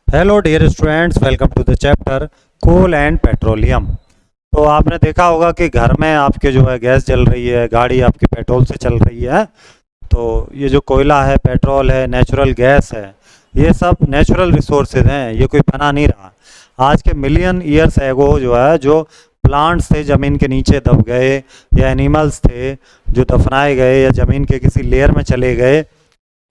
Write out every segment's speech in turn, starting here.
Hello dear students, welcome to the chapter coal and petroleum. तो आपने देखा होगा कि घर में आपके जो है गैस जल रही है, गाड़ी आपकी पेट्रोल से चल रही है। तो ये जो कोयला है, पेट्रोल है, नेचुरल गैस है, ये सब नेचुरल रिसोर्सेज हैं, ये कोई बना नहीं रहा। आज के मिलियन ईयर्स एगो जो है, जो प्लांट्स थे ज़मीन के नीचे दब गए, या एनिमल्स थे जो दफनाए गए या ज़मीन के किसी लेयर में चले गए,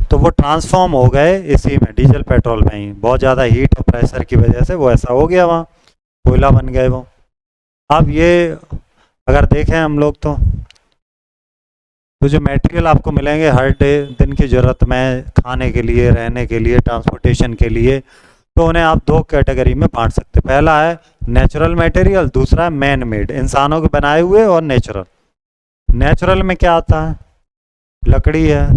तो वो ट्रांसफॉर्म हो गए इसी में, डीजल पेट्रोल में ही। बहुत ज़्यादा हीट और प्रेशर की वजह से वो ऐसा हो गया, वहाँ कोयला बन गए वो। अब ये अगर देखें हम लोग तो जो मटेरियल आपको मिलेंगे हर डे दिन की ज़रूरत में, खाने के लिए, रहने के लिए, ट्रांसपोर्टेशन के लिए, तो उन्हें आप दो कैटेगरी में बांट सकते हैं। पहला है नेचुरल मटेरियल, दूसरा है मैन मेड, इंसानों के बनाए हुए और नेचुरल। नेचुरल में क्या आता है? लकड़ी है,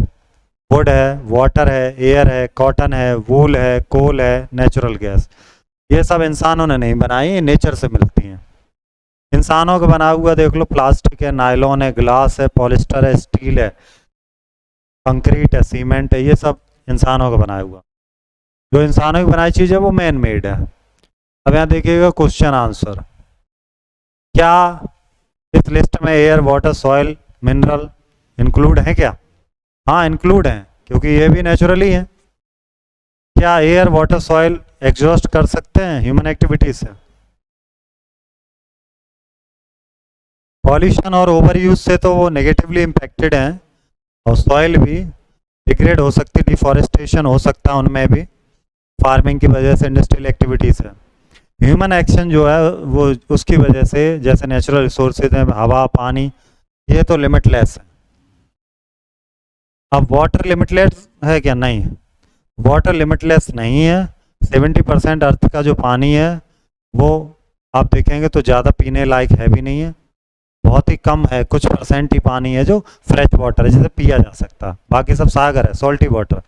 वुड है, वाटर है, एयर है, कॉटन है, वूल है, कोल है, नेचुरल गैस। ये सब इंसानों ने नहीं बनाई, ये नेचर से मिलती हैं। इंसानों का बना हुआ देख लो, प्लास्टिक है, नायलॉन है, ग्लास है, पॉलिस्टर है, स्टील है, कंक्रीट है, सीमेंट है, ये सब इंसानों का बनाया हुआ। जो इंसानों की बनाई चीज़ है वो मैन मेड है। अब यहाँ देखिएगा क्वेश्चन आंसर, क्या इस लिस्ट में air, water, soil, mineral include है क्या? हाँ, इंक्लूड हैं, क्योंकि ये भी नेचुरली है। क्या एयर, वाटर, सॉइल एग्जॉस्ट कर सकते हैं ह्यूमन एक्टिविटी से? पॉल्यूशन और ओवर यूज से तो वो नेगेटिवली इम्पेक्टेड हैं, और सॉइल भी डिग्रेड हो सकती, डिफॉरेस्टेशन हो सकता है उनमें भी, फार्मिंग की वजह से, इंडस्ट्रियल एक्टिविटी से। ह्यूमन एक्शन जो है वो उसकी वजह से, जैसे नेचुरल रिसोर्सेज हैं, हवा, पानी, ये तो लिमिटलेस है। अब वाटर लिमिटलेस है क्या? नहीं, वाटर लिमिटलेस नहीं है। 70% अर्थ का जो पानी है वो आप देखेंगे तो ज़्यादा पीने लायक है भी नहीं है, बहुत ही कम है। कुछ परसेंट ही पानी है जो फ्रेश वाटर है, जिसे पिया जा सकता, बाकी सब सागर है, सॉल्टी वाटर।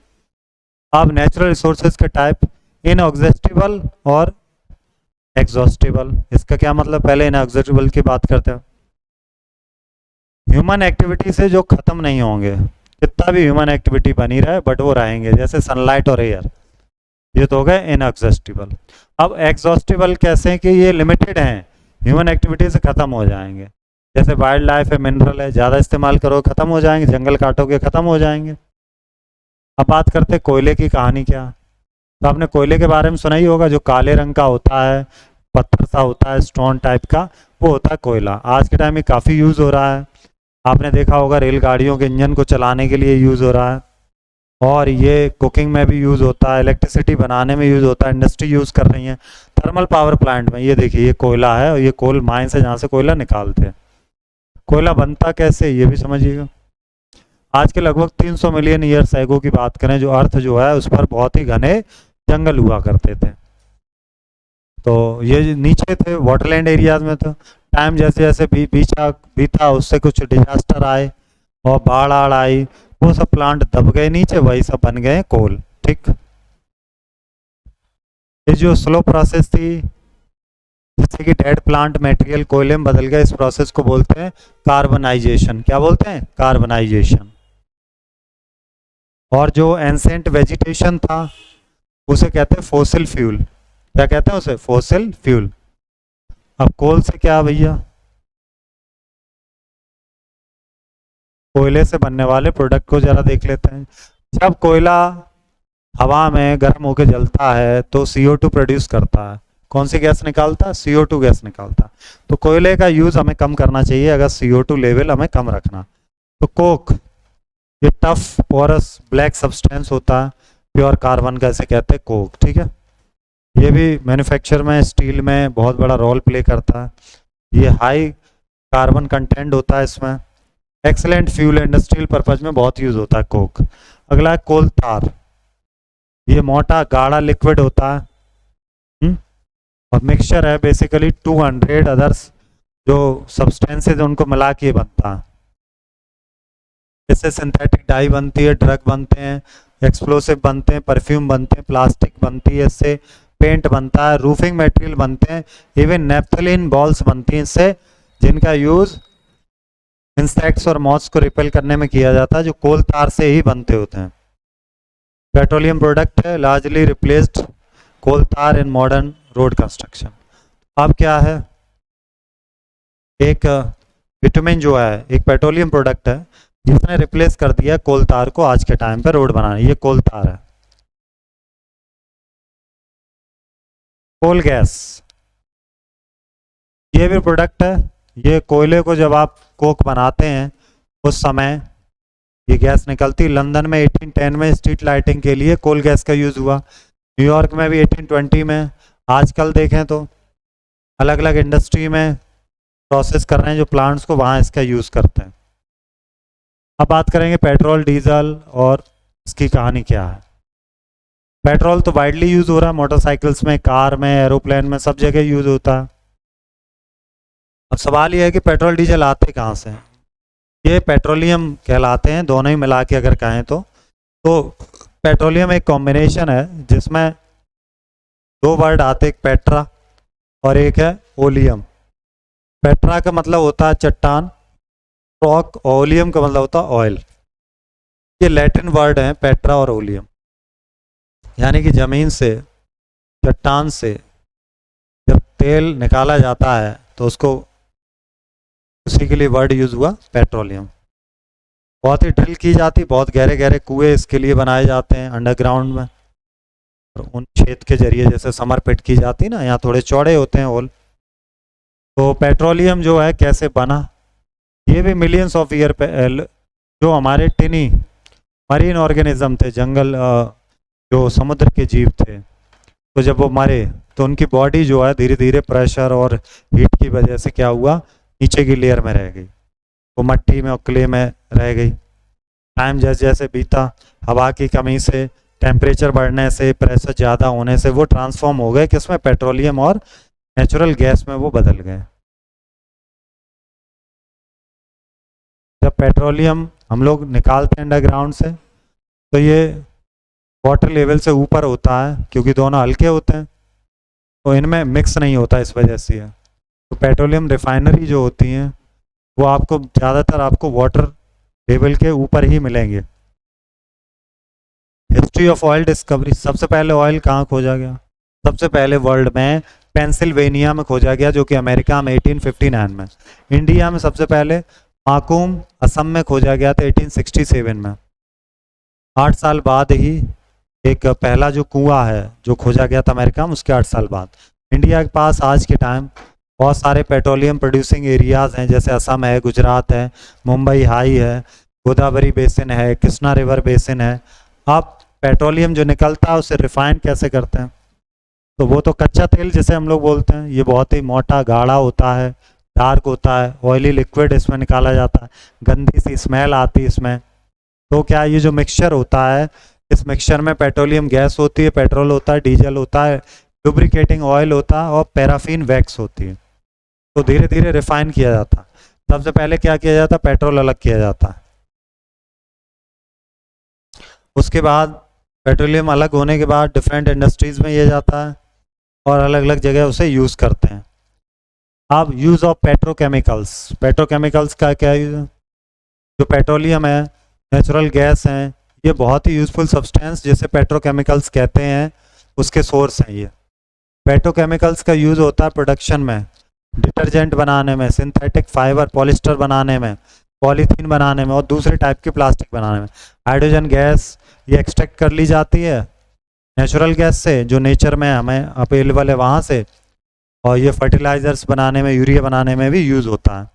अब नेचुरल रिसोर्सेज के टाइप, इनएग्जॉस्टिबल और एग्जॉस्टिबल। इसका क्या मतलब? पहले इनएग्जॉस्टिबल की बात करते हैं। ह्यूमन एक्टिविटी से जो ख़त्म नहीं होंगे, कितना भी ह्यूमन एक्टिविटी बनी रहे बट वो रहेंगे, जैसे सनलाइट और एयर, ये तो हो गए इनएग्जॉस्टिबल। अब एग्जॉस्टिबल कैसे हैं कि ये लिमिटेड हैं, ह्यूमन एक्टिविटी से ख़त्म हो जाएंगे। जैसे वाइल्ड लाइफ है, मिनरल है, ज़्यादा इस्तेमाल करो ख़त्म हो जाएंगे, जंगल काटोगे ख़त्म हो जाएंगे। अब बात करते हैं कोयले की कहानी क्या। तो आपने कोयले के बारे में सुना ही होगा, जो काले रंग का होता है, पत्थर सा होता है, स्टोन टाइप का, वो होता है कोयला। आज के टाइम में काफ़ी यूज़ हो रहा है। आपने देखा होगा रेलगाड़ियों के इंजन को चलाने के लिए यूज़ हो रहा है, और ये कुकिंग में भी यूज़ होता है, इलेक्ट्रिसिटी बनाने में यूज़ होता है, इंडस्ट्री यूज़ कर रही है, थर्मल पावर प्लांट में। ये देखिए, ये कोयला है, और ये कोल माइन से जहाँ से कोयला निकालते हैं। कोयला बनता कैसे, ये भी समझिएगा। आज के लगभग 300 मिलियन ईयर्स एगो की बात करें, जो अर्थ जो है उस पर बहुत ही घने जंगल हुआ करते थे। तो ये नीचे थे वाटरलैंड एरियाज में। तो टाइम जैसे जैसे बीता, उससे कुछ डिजास्टर आए और बाढ़ आड़ आई, वो सब प्लांट दब गए नीचे, वही सब बन गए कोल। ठीक, ये जो स्लो प्रोसेस थी, जैसे कि डेड प्लांट मटेरियल कोयले में बदल गया, इस प्रोसेस को बोलते हैं कार्बनाइजेशन। क्या बोलते हैं? कार्बनाइजेशन। और जो एंसेंट वेजिटेशन था उसे कहते हैं फोसिल फ्यूल। क्या कहते हैं उसे? Fossil fuel. अब कोल से क्या भैया? कोयले से बनने वाले प्रोडक्ट को जरा देख लेते हैं। जब कोयला हवा में गर्म होकर जलता है तो CO2 प्रोड्यूस करता है। कौन सी गैस निकालता है? CO2 गैस निकालता है। तो कोयले का यूज़ हमें कम करना चाहिए अगर CO2 लेवल हमें कम रखना। तो कोक, ये टफ पोरस ब्लैक सब्सटेंस होता है, प्योर कार्बन का, इसे कहते हैं कोक। ठीक है, ये भी मैन्युफैक्चर में, स्टील में बहुत बड़ा रोल प्ले करता है। ये हाई कार्बन कंटेंट होता है इसमें। एक्सलेंट फ्यूल, इंडस्ट्रियल पर्पज में बहुत यूज़ होता है कोक। अगला है कोल तार। ये मोटा गाढ़ा लिक्विड होता है, और मिक्सचर है बेसिकली 200 अदर्स जो सब्सटेंसेज उनको मिला के बनता है। इससे सिंथेटिक डाई बनती है, ड्रग बनते हैं, एक्सप्लोसिव बनते हैं, परफ्यूम बनते हैं, प्लास्टिक बनती है इससे, पेंट बनता है, रूफिंग मटेरियल बनते हैं, इवन नेफ्थलीन बॉल्स बनती हैं इससे, जिनका यूज़ इंसेक्ट्स और मॉथ्स को रिपेल करने में किया जाता है, जो कोल तार से ही बनते होते हैं। पेट्रोलियम प्रोडक्ट है, लार्जली रिप्लेस्ड कोल तार इन मॉडर्न रोड कंस्ट्रक्शन। अब क्या है, एक बिटुमेन जो है एक पेट्रोलियम प्रोडक्ट है जिसने रिप्लेस कर दिया कोल तार को आज के टाइम पे रोड बनाने। ये कोल तार है। कोल गैस ये भी प्रोडक्ट है। ये कोयले को जब आप कोक बनाते हैं उस समय ये गैस निकलती। लंदन में 1810 में स्ट्रीट लाइटिंग के लिए कोल गैस का यूज़ हुआ। न्यूयॉर्क में भी 1820 में। आजकल देखें तो अलग अलग इंडस्ट्री में प्रोसेस कर रहे हैं जो प्लांट्स को, वहाँ इसका यूज़ करते हैं। अब बात करेंगे पेट्रोल डीजल और इसकी कहानी क्या है। पेट्रोल तो वाइडली यूज़ हो रहा है, मोटरसाइकिल्स में, कार में, एरोप्लेन में, सब जगह यूज़ होता है। अब सवाल यह है कि पेट्रोल डीजल आते कहाँ से हैं। ये पेट्रोलियम कहलाते हैं, दोनों ही मिला के अगर कहें तो पेट्रोलियम एक कॉम्बिनेशन है जिसमें दो वर्ड आते, एक पेट्रा और एक है ओलियम। पेट्रा का मतलब होता है चट्टान, रॉक, ओलियम का मतलब होता है ऑयल। ये लैटिन वर्ड हैं पेट्रा और ओलियम, यानी कि ज़मीन से, चट्टान से जब तेल निकाला जाता है तो उसको, उसी के लिए वर्ड यूज़ हुआ पेट्रोलियम। बहुत ही ड्रिल की जाती, बहुत गहरे गहरे कुएं इसके लिए बनाए जाते हैं अंडरग्राउंड में, और उन छेद के जरिए जैसे समर पिट की जाती ना, यहाँ थोड़े चौड़े होते हैं होल। तो पेट्रोलियम जो है कैसे बना, ये भी मिलियंस ऑफ ईयर पे जो हमारे टिनी मरीन ऑर्गेनिज्म थे, जंगल जो समुद्र के जीव थे, तो जब वो मरे तो उनकी बॉडी जो है धीरे धीरे प्रेशर और हीट की वजह से क्या हुआ, नीचे की लेयर में रह गई, वो मट्टी में और क्ले में रह गई। टाइम जैसे जैसे बीता, हवा की कमी से, टेम्परेचर बढ़ने से, प्रेशर ज़्यादा होने से वो ट्रांसफॉर्म हो गए किसमें, पेट्रोलियम और नेचुरल गैस में वो बदल गए। जब पेट्रोलियम हम लोग निकालते हैं अंडरग्राउंड से तो ये वाटर लेवल से ऊपर होता है, क्योंकि दोनों हल्के होते हैं तो इनमें मिक्स नहीं होता, इस वजह से है। तो पेट्रोलियम रिफाइनरी जो होती हैं वो आपको ज़्यादातर आपको वाटर लेवल के ऊपर ही मिलेंगे। हिस्ट्री ऑफ ऑयल डिस्कवरी, सबसे पहले ऑयल कहाँ खोजा गया, सबसे पहले वर्ल्ड में पेंसिल्वेनिया में खोजा गया, जो कि अमेरिका में 1859 में। इंडिया में सबसे पहले माकूम असम में खोजा गया था 1867 में। 8 साल बाद ही एक पहला जो कुआं है जो खोजा गया था अमेरिका में, उसके 8 साल बाद इंडिया के पास आज के टाइम बहुत सारे पेट्रोलियम प्रोड्यूसिंग एरियाज़ हैं, जैसे असम है, गुजरात है, मुंबई हाई है, गोदावरी बेसिन है, कृष्णा रिवर बेसिन है। अब पेट्रोलियम जो निकलता है उसे रिफाइन कैसे करते हैं, तो वो तो कच्चा तेल जिसे हम लोग बोलते हैं, ये बहुत ही मोटा गाढ़ा होता है, डार्क होता है, ऑयली लिक्विड इसमें निकाला जाता है, गंदी सी स्मेल आती है इसमें। तो क्या ये जो मिक्सचर होता है, इस मिक्सचर में पेट्रोलियम गैस होती है, पेट्रोल होता है, डीजल होता है, लुब्रिकेटिंग ऑयल होता है और पैराफिन वैक्स होती है। तो धीरे धीरे रिफाइन किया जाता है। सबसे पहले क्या किया जाता है, पेट्रोल अलग किया जाता है, उसके बाद पेट्रोलियम अलग होने के बाद डिफरेंट इंडस्ट्रीज़ में ये जाता है और अलग अलग जगह उसे यूज़ करते हैं। अब यूज़ ऑफ पेट्रोकेमिकल्स, पेट्रोकेमिकल्स का क्या यूज़ है, जो पेट्रोलियम है, नेचुरल गैस हैं, ये बहुत ही यूज़फुल सब्सटेंस जिसे पेट्रोकेमिकल्स कहते हैं, उसके सोर्स हैं ये। पेट्रोकेमिकल्स का यूज़ होता है प्रोडक्शन में, डिटर्जेंट बनाने में, सिंथेटिक फाइबर पॉलिस्टर बनाने में, पॉलीथीन बनाने में और दूसरे टाइप के प्लास्टिक बनाने में। हाइड्रोजन गैस ये एक्सट्रैक्ट कर ली जाती है नेचुरल गैस से, जो नेचर में हमें अवेलेबल है वहाँ से, और ये फर्टिलाइज़र्स बनाने में, यूरिया बनाने में भी यूज़ होता है।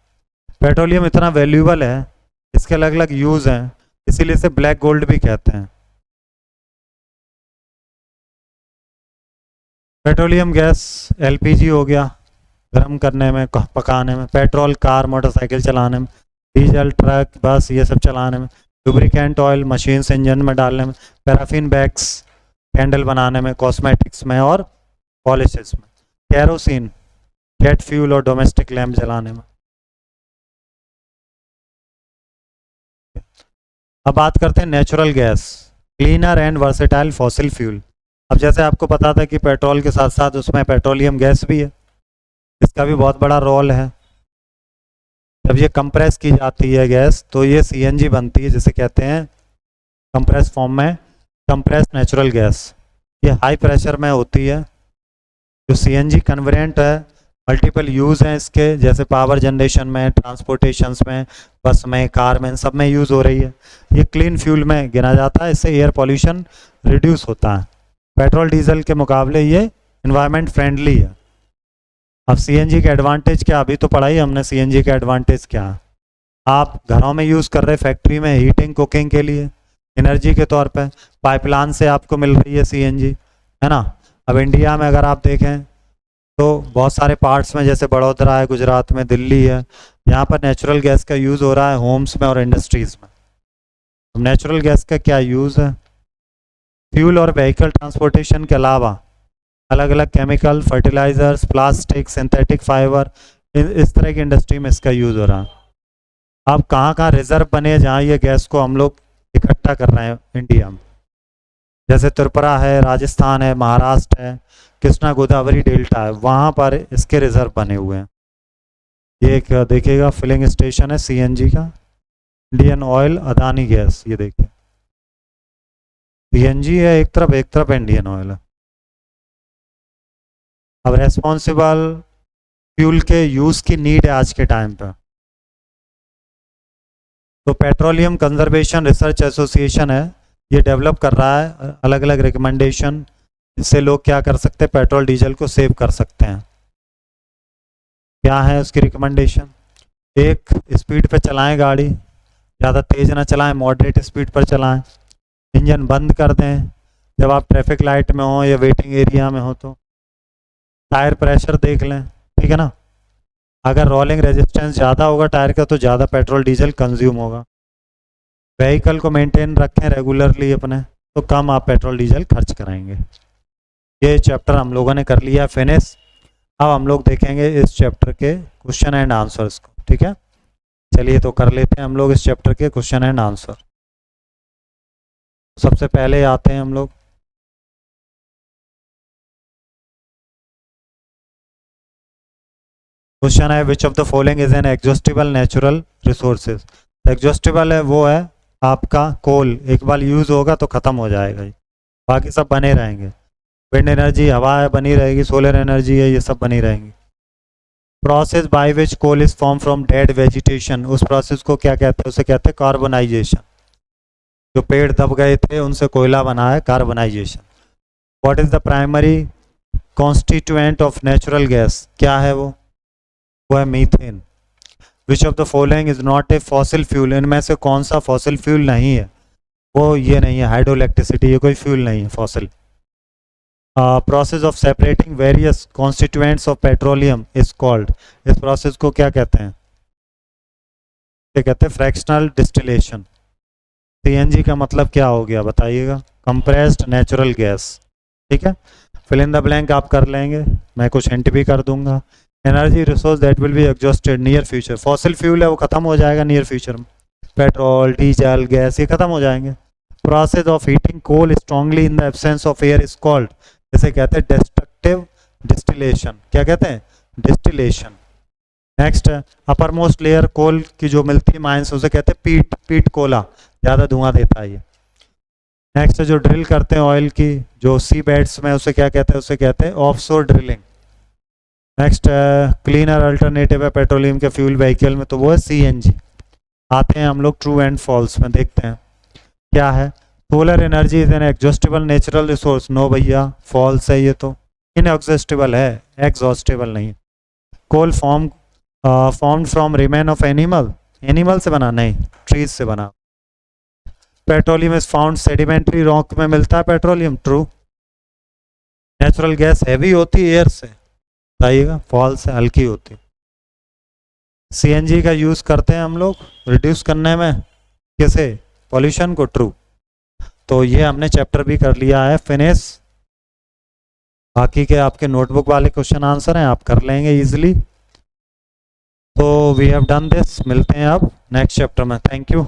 पेट्रोलियम इतना वैल्यूबल है, इसके अलग अलग यूज़ हैं, इसीलिए इसे ब्लैक गोल्ड भी कहते हैं। पेट्रोलियम गैस एलपीजी हो गया, गर्म करने में, पकाने में, पेट्रोल कार मोटरसाइकिल चलाने में, डीजल ट्रक बस ये सब चलाने में, लुब्रिकेंट ऑयल मशीन से इंजन में डालने में, पैराफिन बैग्स कैंडल बनाने में, कॉस्मेटिक्स में और पॉलिशेस में, केरोसिन जेट फ्यूल और डोमेस्टिक लैम्प जलाने में। अब बात करते हैं natural gas, cleaner and versatile fossil fuel. अब जैसे आपको पता था कि पेट्रोल के साथ साथ उसमें पेट्रोलियम गैस भी है, इसका भी बहुत बड़ा रोल है। जब ये कंप्रेस की जाती है गैस तो ये सीएनजी बनती है, जिसे कहते हैं कंप्रेस फॉर्म में कंप्रेस नेचुरल गैस। ये हाई प्रेशर में होती है। जो सीएनजी कन्वेरिएंट है, मल्टीपल यूज़ हैं इसके, जैसे पावर जनरेशन में, ट्रांसपोर्टेशंस में, बस में, कार में, सब में यूज़ हो रही है। ये क्लीन फ्यूल में गिना जाता है, इससे एयर पॉल्यूशन रिड्यूस होता है। पेट्रोल डीजल के मुकाबले ये इन्वायरमेंट फ्रेंडली है। अब सीएनजी के एडवांटेज क्या, अभी तो पढ़ा ही हमने सीएनजी के एडवांटेज क्या है। आप घरों में यूज़ कर रहे, फैक्ट्री में हीटिंग कुकिंग के लिए एनर्जी के तौर पे पाइपलाइन से आपको मिल रही है सीएनजी, है ना। अब इंडिया में अगर आप देखें तो बहुत सारे पार्ट्स में, जैसे बड़ौदा है, गुजरात में, दिल्ली है, यहाँ पर नेचुरल गैस का यूज़ हो रहा है होम्स में और इंडस्ट्रीज़ में। तो नेचुरल गैस का क्या यूज़ है, फ्यूल और व्हीकल ट्रांसपोर्टेशन के अलावा अलग अलग chemical, fertilisers, plastic, synthetic fibre, इस तरह की इंडस्ट्री में इसका यूज़ हो रहा है। अब कहाँ कहाँ रिजर्व बने जहाँ ये गैस को हम लोग इकट्ठा कर रहे हैं इंडिया में, जैसे त्रिपुरा है, राजस्थान है, महाराष्ट्र है, कृष्णा गोदावरी डेल्टा है, वहाँ पर इसके रिजर्व बने हुए हैं। ये एक देखिएगा फिलिंग स्टेशन है सीएनजी का, इंडियन ऑयल, अदानी गैस, ये देखिए सीएनजी है एक तरफ इंडियन ऑयल है। अब रेस्पॉन्सिबल फ्यूल के यूज़ की नीड है आज के टाइम पर। तो पेट्रोलियम कंजर्वेशन रिसर्च एसोसिएशन है, ये डेवलप कर रहा है अलग अलग रिकमेंडेशन, इससे लोग क्या कर सकते हैं, पेट्रोल डीजल को सेव कर सकते हैं। क्या है उसकी रिकमेंडेशन, एक, स्पीड पे चलाएं गाड़ी, ज़्यादा तेज़ ना चलाएं, मॉडरेट स्पीड पर चलाएं, इंजन बंद कर दें जब आप ट्रैफिक लाइट में हो या वेटिंग एरिया में हो, तो टायर प्रेशर देख लें, ठीक है ना। अगर रोलिंग रेजिस्टेंस ज़्यादा होगा टायर का तो ज़्यादा पेट्रोल डीजल कंज्यूम होगा। व्हीकल को मेंटेन रखें रेगुलरली अपने, तो कम आप पेट्रोल डीजल खर्च कराएंगे। ये चैप्टर हम लोगों ने कर लिया फिनिश। अब हम लोग देखेंगे इस चैप्टर के क्वेश्चन एंड आंसर्स को, ठीक है। चलिए तो कर लेते हैं हम लोग इस चैप्टर के क्वेश्चन एंड आंसर। सबसे पहले आते हैं हम लोग, क्वेश्चन है which of the following is an exhaustible natural resources. Exhaustible है वो है आपका कोल, एक बार यूज़ होगा तो ख़त्म हो जाएगा, बाकी सब बने रहेंगे। विंड एनर्जी हवा है बनी रहेगी, सोलर एनर्जी है, ये सब बनी रहेंगी। Process by which coal is form from dead vegetation, उस प्रोसेस को क्या कहते हैं, उसे कहते हैं कार्बोनाइजेशन। जो पेड़ दब गए थे उनसे कोयला बना है, carbonisation. What is the primary constituent of natural gas, क्या है वो है methane. Which of the following is not a fossil fuel, इनमें से कौन सा फॉसिल फ्यूल नहीं है, वो ये नहीं है, हाइड्रो इलेक्ट्रिसिटी, ये कोई फ्यूल नहीं है fossil. Process of separating various constituents of petroleum is called, इस प्रोसेस को क्या कहते हैं, क्या कहते हैं, फ्रैक्शनल डिस्टिलेशन। सीएनजी का मतलब क्या हो गया बताइएगा, कंप्रेस्ड नेचुरल गैस, ठीक है। फिल इन द ब्लैंक आप कर लेंगे, मैं कुछ हिंट भी कर दूंगा। Energy resource that will be exhausted near future, fossil fuel है वो खत्म हो जाएगा नियर फ्यूचर में, पेट्रोल, डीजल, गैस ये खत्म हो जाएंगे। Process of heating coal strongly in the absence of air is called, जैसे कहते हैं डिस्ट्रक्टिव डिस्टिलेशन, क्या कहते हैं, distillation. Next uppermost layer coal की जो मिलती है माइंस, उसे कहते हैं पीट कोला, ज़्यादा धुआं देता है ये। नेक्स्ट जो ड्रिल करते हैं ऑयल की जो सी बेड्स में, उसे क्या कहते हैं, उसे कहते हैं offshore drilling. Next cleaner alternative है पेट्रोलियम के फ्यूल व्हीकल में, तो वो है सीएनजी। आते हैं हम लोग ट्रू एंड फॉल्स में, देखते हैं क्या है। Solar energy is an exhaustible natural resource, no भैया फॉल्स है, ये तो इनएग्जॉस्टिबल है, एग्जॉस्टिबल नहीं। Coal formed from remain of animal, animal से बना नहीं, ट्रीज से बना। Petroleum is found sedimentary rock में मिलता है petroleum, true. Natural gas heavy होती है एयर से, बताइएगा, फॉल्स है, हल्की होती। सीएनजी का यूज़ करते हैं हम लोग रिड्यूस करने में, कैसे, पॉल्यूशन को, ट्रू। तो ये हमने चैप्टर भी कर लिया है फिनिश। बाकी के आपके नोटबुक वाले क्वेश्चन आंसर हैं, आप कर लेंगे इजीली। तो वी हैव डन दिस, मिलते हैं अब नेक्स्ट चैप्टर में, थैंक यू।